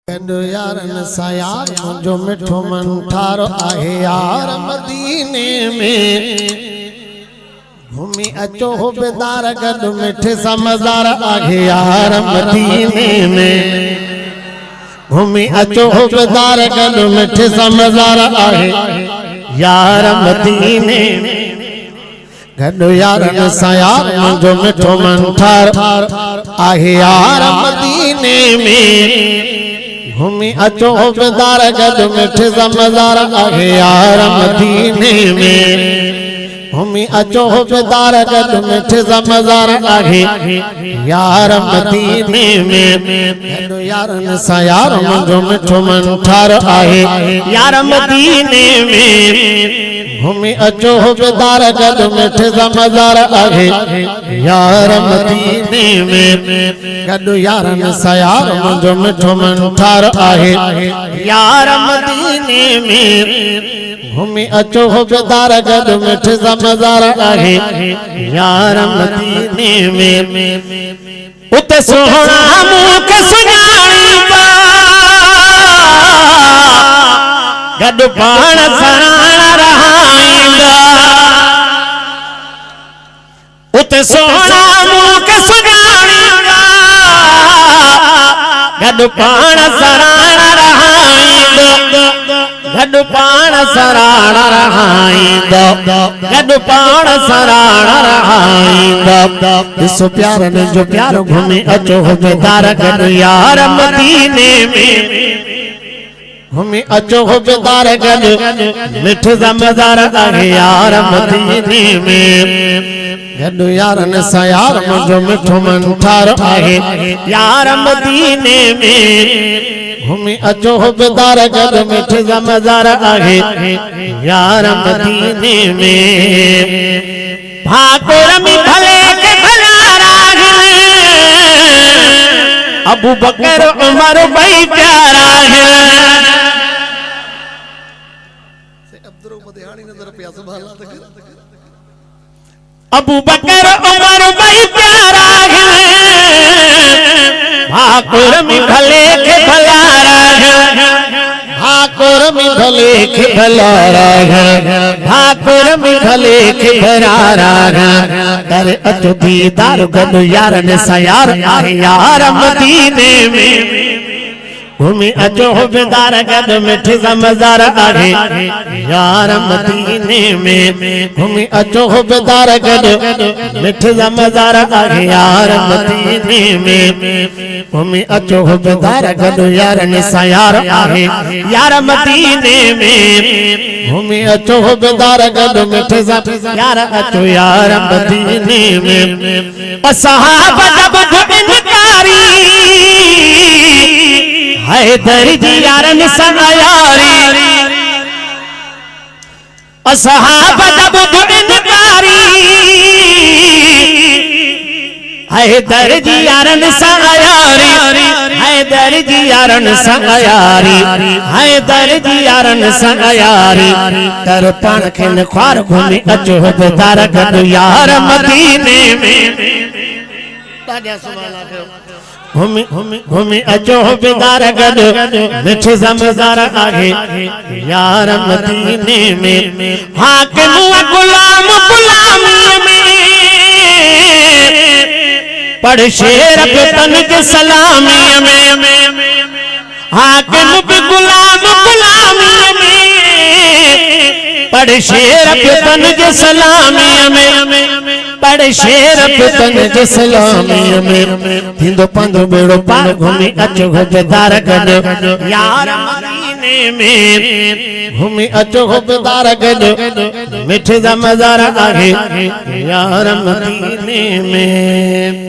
यारन सा यार मुझो मिठो मन ठारो आहे यार मदीने में घूमी अचो हो बेदार गड मिठे सा मज़ार आहे यार मदीने में घूमी अचो हो बेदार गड मिठे सा मज़ार आहे यार मदीने गड यारन सा यार मुझो मिठो मन ठारो आहे यार मदीने में घूमी अचो बेदार गड मिठे सा मज़ार आहे यार मदीने में घूमी अचो बेदार गड मिठे सा मज़ार आहे यार मदीने में यारन सा यार मुझो मिठो मन ठारो आहे यार मदीने में घूमी अचो बेदार गड मिठे सा मज़ार आहे यार मदीने में गड यारन सा यार मुझो मिठो मन ठारो आहे यार मदीने में घूमी अचो बेदार गड मिठे सा मज़ार आहे यार मदीने में उते सोहणा मुख सुञाणी गड पाण सराणा रहाईंदा उते सोहणा मुख सुञाणींदा गड पाण सराणा रहाईंदा गड पाण सराणा रहाईंदा गड पाण सराणा रहाईंदा ॾिसो प्यारनि जो प्यारो घुमी अचो बेदार गड यार मदीने में घूमी अचो बेदार गड मिठे सा मज़ार आहे यार मदीने में गड यारन सा यार मुझो मिठो मन ठारो आहे यार मदीने में घूमी अचो बेदार गड मिठे सा मज़ार आहे यार मदीने में भाकुर में भले के भलारा अबू बकर उमर भाई प्यारा है अबू बकर उमर भाई प्यारा है भाकुर में भले के भलारा है भाकुर में भले के भलारा है भाकुर में भले के भलारा है कर अचो दीदार गड यारन सा यार आहे यार मदीने में घूमी अचो बेदार गड मिठे सा मज़ार आहे यार मदीने में घूमी अचो बेदार गड मिठे सा मज़ार आहे यार मदीने में घूमी अचो बेदार गड यारन सा यार आहे यार मदीने में घूमी अचो बेदार गड मिठे सा यार अचो यार मदीने में असहाबा जब इनकारी हैदर जी यारन सा यारी असहाबा जब इनकारी हैदर जी यारन सा यारी हैदर जी यारन सा यारी हैदर जी यारन सा यारी कर पाण खे ख्वार घूमी अचो बेदार गड यार मदीने में घूमी अचो बेदार गड मिठे सा मज़ार आहे यार मदीने में हाकिम गुलाम गुलामी में पढ़ शेर तन के सलामी में हाकिम गुलाम गुलामी में पढ़ शेर तन के सलामी में पढ़ शेर तन के सलामी में थिंदो पंदो बेड़ो पार घूमी अचो बेदार गड यार मदीने में घूमी अचो बेदार गड मिठे सा मज़ार आहे यार मदीने में।